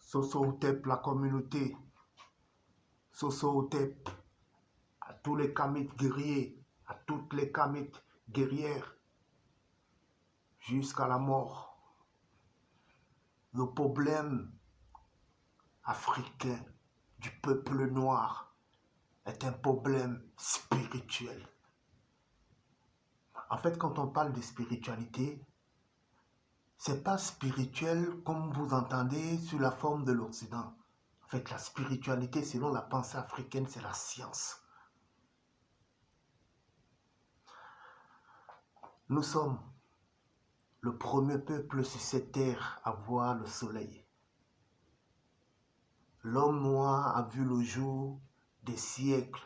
Soso-Hotep, la communauté, Soso-Hotep, à tous les Kamites guerriers, à toutes les Kamites guerrières, jusqu'à la mort. Le problème africain du peuple noir est un problème spirituel. En fait, quand on parle de spiritualité, c'est pas spirituel comme vous entendez sur la forme de l'Occident. En fait, la spiritualité, selon la pensée africaine, c'est la science. Nous sommes le premier peuple sur cette terre à voir le soleil. L'homme noir a vu le jour des siècles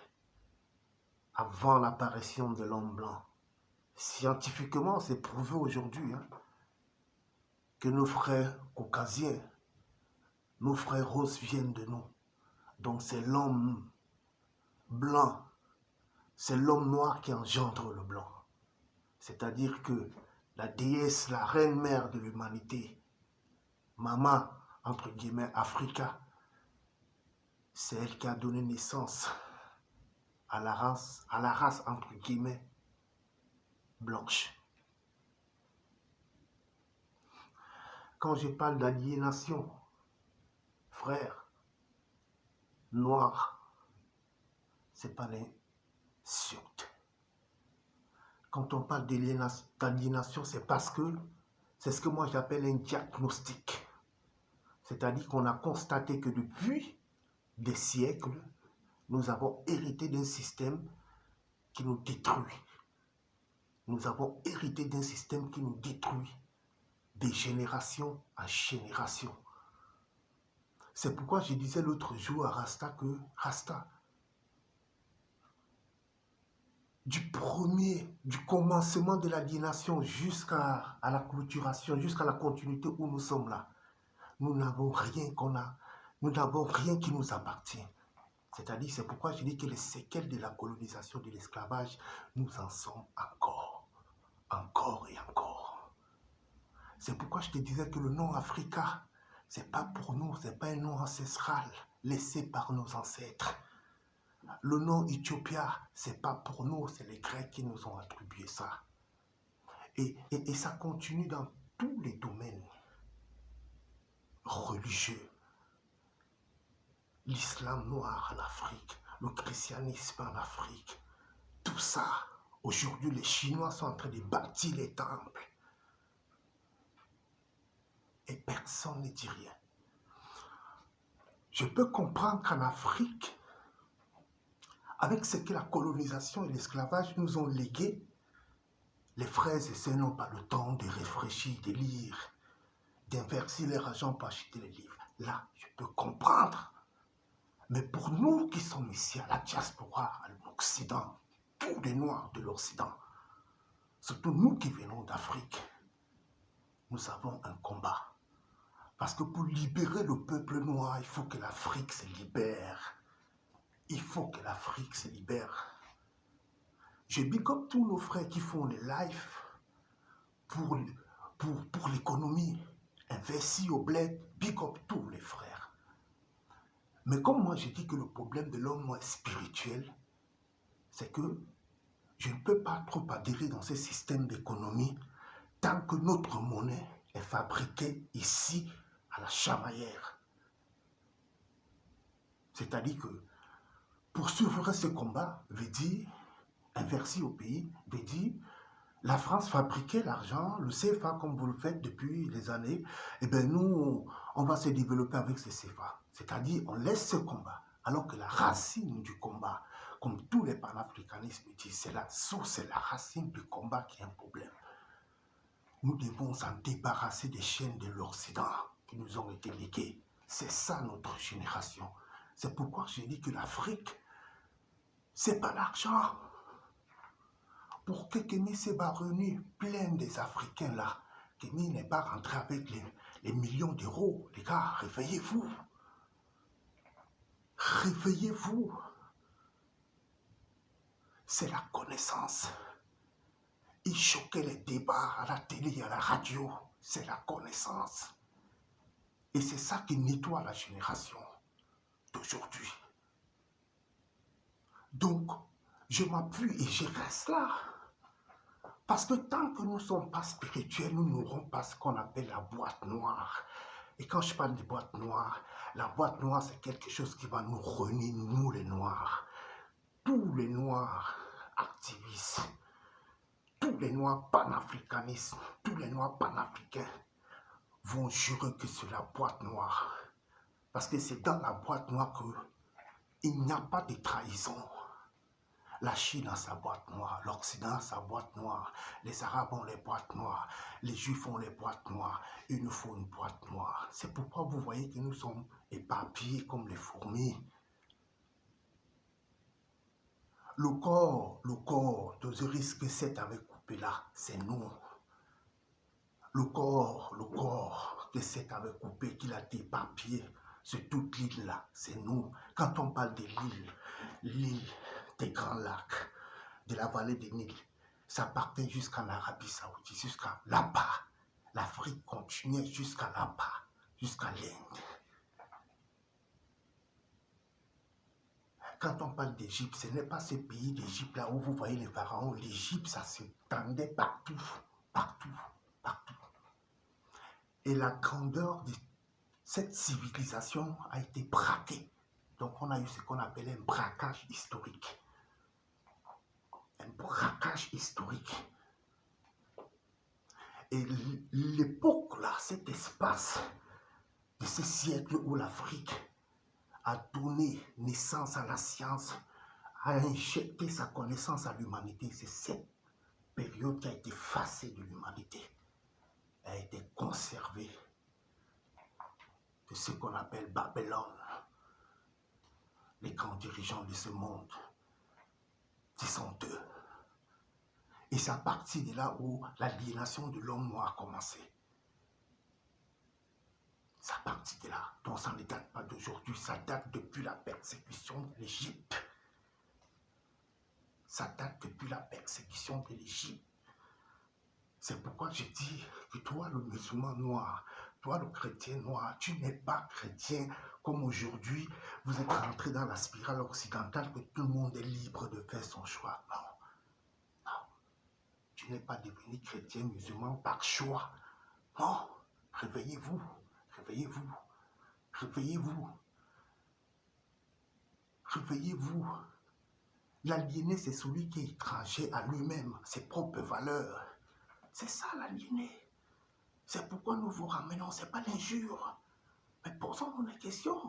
avant l'apparition de l'homme blanc. Scientifiquement, c'est prouvé aujourd'hui que nos frères caucasiens, nos frères roses viennent de nous. Donc c'est l'homme blanc, c'est l'homme noir qui engendre le blanc. C'est-à-dire que la déesse, la reine mère de l'humanité, Maman, entre guillemets, Africa, c'est elle qui a donné naissance à la race, entre guillemets, blanche. Quand je parle d'aliénation, frère, noir, c'est pas l'insulte. Quand on parle d'aliénation, c'est parce que c'est ce que moi j'appelle un diagnostic. C'est-à-dire qu'on a constaté que depuis des siècles, nous avons hérité d'un système qui nous détruit. Nous avons hérité d'un système qui nous détruit de génération en génération. C'est pourquoi je disais l'autre jour à Rasta que Rasta, du commencement de l'aliénation jusqu'à la clôturation, jusqu'à la continuité où nous sommes là, nous n'avons rien nous n'avons rien qui nous appartient. C'est-à-dire, c'est pourquoi je dis que les séquelles de la colonisation, de l'esclavage, nous en sommes encore et encore. C'est pourquoi je te disais que le nom Africa, c'est pas pour nous, c'est pas un nom ancestral laissé par nos ancêtres. Le nom Éthiopia, c'est pas pour nous, c'est les Grecs qui nous ont attribué ça. Et ça continue dans tous les domaines religieux. L'islam noir en Afrique, le christianisme en Afrique, tout ça. Aujourd'hui, les Chinois sont en train de bâtir les temples. Et personne ne dit rien. Je peux comprendre qu'en Afrique, avec ce que la colonisation et l'esclavage nous ont légué, les frères et sœurs n'ont pas le temps de réfléchir, de lire, d'inverser leur argent pour acheter les livres. Là, je peux comprendre. Mais pour nous qui sommes ici à la diaspora, à l'Occident, tous les Noirs de l'Occident, surtout nous qui venons d'Afrique, nous avons un combat. Parce que pour libérer le peuple noir, il faut que l'Afrique se libère. Il faut que l'Afrique se libère. Je big up tous nos frères qui font les lives pour l'économie. Investis au bled, big up tous les frères. Mais comme moi je dis que le problème de l'homme noir est spirituel, c'est que je ne peux pas trop adhérer dans ce système d'économie tant que notre monnaie est fabriquée ici à la chamaillère. C'est-à-dire que poursuivre ce combat veut dire inverser au pays, veut dire la France fabriquait l'argent, le CFA comme vous le faites depuis des années, et bien nous, on va se développer avec ce CFA. C'est-à-dire on laisse ce combat, alors que la racine du combat, comme tous les panafricanismes disent, c'est la source, c'est la racine du combat qui est un problème. Nous devons s'en débarrasser des chaînes de l'Occident qui nous ont été léguées. C'est ça notre génération. C'est pourquoi je dis que l'Afrique, c'est pas l'argent. Pour que Kémy s'est revenu plein des Africains là, Kémy n'est pas rentré avec les millions d'euros. Les gars, réveillez-vous. Réveillez-vous. C'est la connaissance. Il choquait les débats à la télé, à la radio. C'est la connaissance. Et c'est ça qui nettoie la génération d'aujourd'hui. Donc, je m'appuie et je reste là. Parce que tant que nous ne sommes pas spirituels, nous n'aurons pas ce qu'on appelle la boîte noire. Et quand je parle de boîte noire, la boîte noire, c'est quelque chose qui va nous renier, nous les Noirs. Tous les Noirs activistes, tous les Noirs panafricanistes, tous les Noirs panafricains vont jurer que c'est la boîte noire. Parce que c'est dans la boîte noire qu'il n'y a pas de trahison. La Chine a sa boîte noire, l'Occident a sa boîte noire, les Arabes ont les boîtes noires, les Juifs ont les boîtes noires, il nous faut une boîte noire. C'est pourquoi vous voyez que nous sommes éparpillés comme les fourmis. Le corps d'Osiris que Seth avait coupé là, c'est nous. Le corps que Seth avait coupé, qu'il a éparpillé sur toute l'île là, c'est nous. Quand on parle de l'île des Grands Lacs, de la vallée des Nil, ça partait jusqu'en Arabie Saoudite, jusqu'à là-bas. L'Afrique continuait jusqu'à là-bas, jusqu'à l'Inde. Quand on parle d'Égypte, ce n'est pas ce pays d'Égypte là où vous voyez les pharaons. L'Égypte, ça s'étendait partout, partout, partout. Et la grandeur de cette civilisation a été braquée. Donc on a eu ce qu'on appelait un braquage historique. Un braquage historique. Et l'époque là, cet espace de ce siècle où l'Afrique a donné naissance à la science, a injecté sa connaissance à l'humanité, c'est cette période qui a été effacée de l'humanité, a été conservée de ce qu'on appelle Babylone. Les grands dirigeants de ce monde, ce sont eux. Et c'est à partir de là où l'aliénation de l'homme noir a commencé. C'est à partir de là. Donc ça ne date pas d'aujourd'hui, ça date depuis la persécution de l'Égypte. Ça date depuis la persécution de l'Égypte. C'est pourquoi je dis que toi, le musulman noir, toi, le chrétien noir, tu n'es pas chrétien comme aujourd'hui, vous êtes rentré dans la spirale occidentale que tout le monde est libre de faire son choix. Non. Tu n'es pas devenu chrétien musulman par choix. Non. Réveillez-vous. Réveillez-vous. Réveillez-vous. Réveillez-vous. L'aliéné, c'est celui qui est étranger à lui-même, ses propres valeurs. C'est ça l'aliéné. C'est pourquoi nous vous ramenons, ce n'est pas l'injure. Mais posons-nous des questions.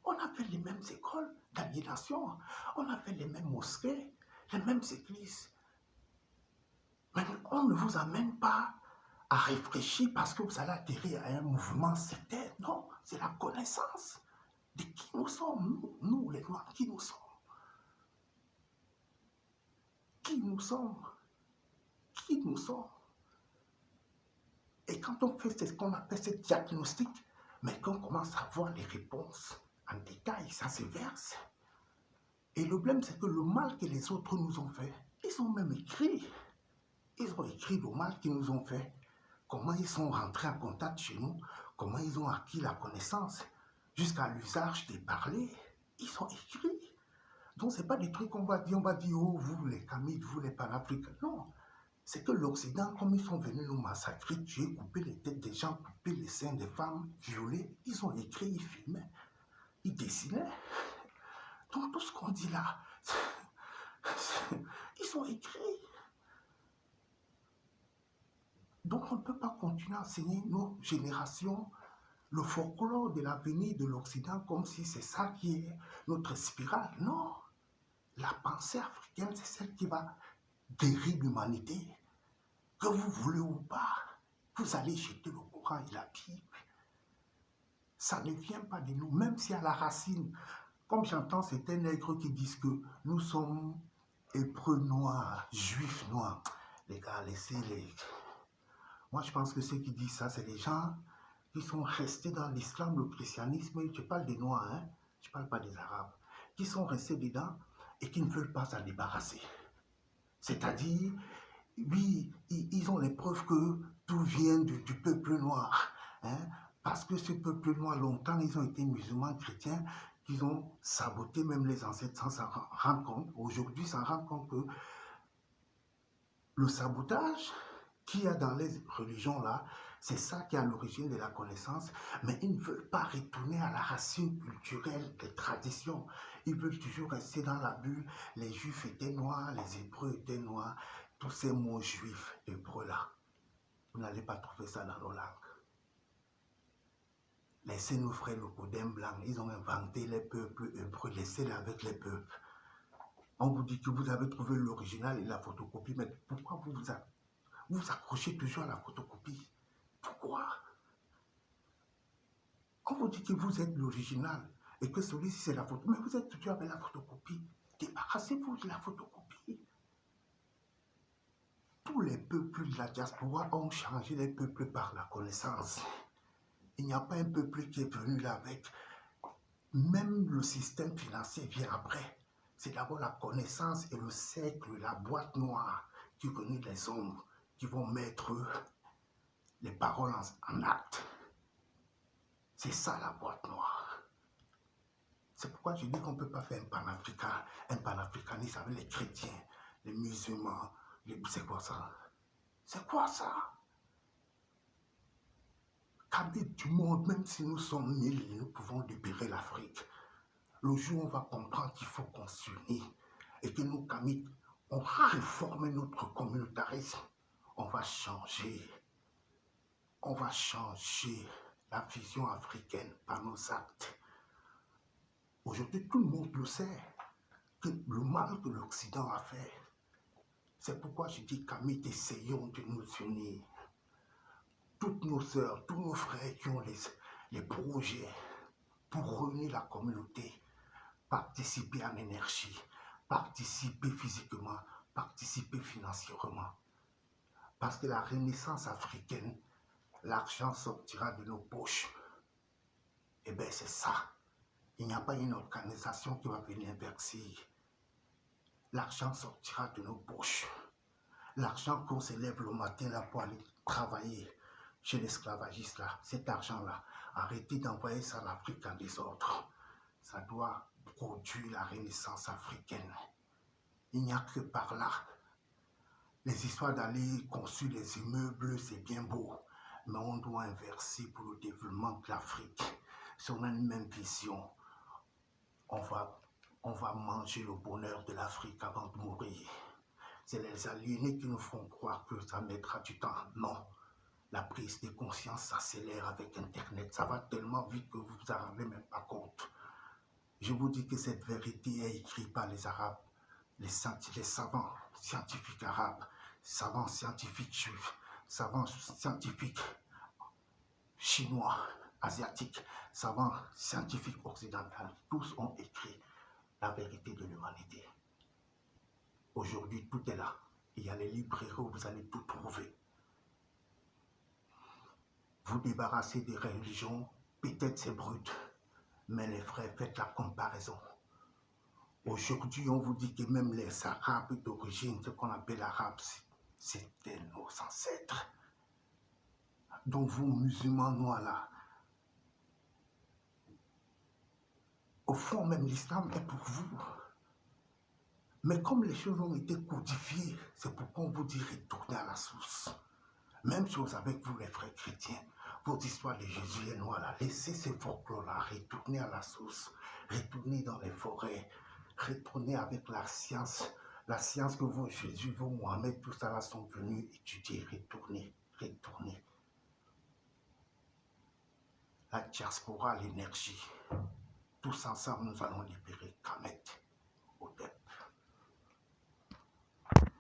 On a fait les mêmes écoles d'aliénation. On a fait les mêmes mosquées, les mêmes églises. Mais on ne vous amène pas à réfléchir parce que vous allez atterrir à un mouvement sectaire. Non, c'est la connaissance de qui nous sommes, nous les Noirs, qui nous sommes. Qui nous sommes. Qui nous sommes. Et quand on fait ce qu'on appelle ce diagnostic, mais qu'on commence à voir les réponses en détail, ça se verse. Et le problème, c'est que le mal que les autres nous ont fait, ils ont même écrit. Ils ont écrit le mal qu'ils nous ont fait. Comment ils sont rentrés en contact chez nous, comment ils ont acquis la connaissance, jusqu'à l'usage des parler. Ils ont écrit. Donc, ce n'est pas des trucs qu'on va dire, oh, vous les Kamites, vous les Panafricains. Non. C'est que l'Occident, comme ils sont venus nous massacrer, tuer, couper les têtes des gens, couper les seins des femmes, violer, ils ont écrit, ils filmaient, ils dessinaient. Donc tout ce qu'on dit là, ils ont écrit. Donc on ne peut pas continuer à enseigner nos générations le folklore de l'avenir de l'Occident comme si c'est ça qui est notre spirale. Non, la pensée africaine, c'est celle qui va guérir l'humanité. Que vous voulez ou pas, vous allez jeter le Coran et la Bible. Ça ne vient pas de nous, même si à la racine, comme j'entends certains nègres qui disent que nous sommes hébreux noirs, juifs noirs. Les gars, laissez-les. Moi, je pense que ceux qui disent ça, c'est les gens qui sont restés dans l'islam, le christianisme. Je parle des noirs, hein? Je ne parle pas des arabes. Qui sont restés dedans et qui ne veulent pas s'en débarrasser. C'est-à-dire, oui, ils ont les preuves que tout vient du peuple noir. Hein? Parce Parce que ce peuple noir, longtemps, ils ont été musulmans chrétiens, qu'ils ont saboté même les ancêtres sans s'en rendre compte. Aujourd'hui, s'en rendre compte que le sabotage qu'il y a dans les religions là, c'est ça qui est à l'origine de la connaissance, mais ils ne veulent pas retourner à la racine culturelle des traditions. Ils veulent toujours rester dans la bulle. Les juifs étaient noirs, les hébreux étaient noirs. Tous ces mots juifs, hébreux là, vous n'allez pas trouver ça dans nos langues. Laissez nos frères le Codem blanc, ils ont inventé les peuples hébreux, laissez-les avec les peuples. On vous dit que vous avez trouvé l'original et la photocopie, mais pourquoi vous accrochez toujours à la photocopie? Pourquoi? On vous dit que vous êtes l'original et que celui-ci c'est la photo, mais vous êtes toujours avec la photocopie. Débarrassez-vous de la photocopie. Tous les peuples de la diaspora ont changé les peuples par la connaissance. Il n'y a pas un peuple qui est venu là avec. Même le système financier vient après. C'est d'abord la connaissance et le cercle, la boîte noire qui réunit les ombres, qui vont mettre les paroles en acte. C'est ça la boîte noire. C'est pourquoi je dis qu'on ne peut pas faire un panafricanisme avec les chrétiens, les musulmans. C'est quoi ça? C'est quoi ça? Kabyle du monde, même si nous sommes 1000, nous pouvons libérer l'Afrique. Le jour où on va comprendre qu'il faut qu'on s'unisse et que nous, Kamites, on va réformer notre communautarisme, on va changer la vision africaine par nos actes. Aujourd'hui, tout le monde le sait, que le mal que l'Occident a fait. C'est pourquoi je dis, Kamites, essayons de nous unir. Toutes nos sœurs, tous nos frères qui ont les projets pour réunir la communauté, participer en énergie, participer physiquement, participer financièrement. Parce que la renaissance africaine, l'argent sortira de nos poches. Eh bien, c'est ça. Il n'y a pas une organisation qui va venir verser. L'argent sortira de nos poches. L'argent qu'on se lève le matin là pour aller travailler chez l'esclavagiste là, cet argent-là, arrêtez d'envoyer ça à l'Afrique en désordre. Ça doit produire la renaissance africaine. Il n'y a que par là. Les histoires d'aller construire des immeubles, c'est bien beau, mais on doit inverser pour le développement de l'Afrique. Si on a une même vision, on va manger le bonheur de l'Afrique avant de mourir. C'est les aliénés qui nous font croire que ça mettra du temps. Non. La prise de conscience s'accélère avec Internet. Ça va tellement vite que vous ne vous en rendez même pas compte. Je vous dis que cette vérité est écrite par les Arabes, les savants scientifiques arabes, savants scientifiques juifs, savants scientifiques chinois, asiatiques, savants scientifiques occidentaux. Tous ont écrit la vérité de l'humanité. Aujourd'hui, tout est là. Il y a les librairies où vous allez tout trouver. Vous débarrassez des religions, peut-être c'est brut, mais les frères, faites la comparaison. Aujourd'hui, on vous dit que même les Arabes d'origine, ce qu'on appelle Arabes, c'était nos ancêtres. Donc vous, musulmans noirs là, au fond même l'islam est pour vous. Mais comme les choses ont été codifiées, c'est pourquoi on vous dit retournez à la source. Même chose avec vous les frères chrétiens. Votre histoire de Jésus est noire là. Laissez ces folklores-là, retournez à la source. Retournez dans les forêts. Retournez avec la science que vos Jésus, vos Mohamed, tout ça là sont venus étudier. Retournez. La diaspora, l'énergie. Tous ensemble, nous allons libérer Kamet.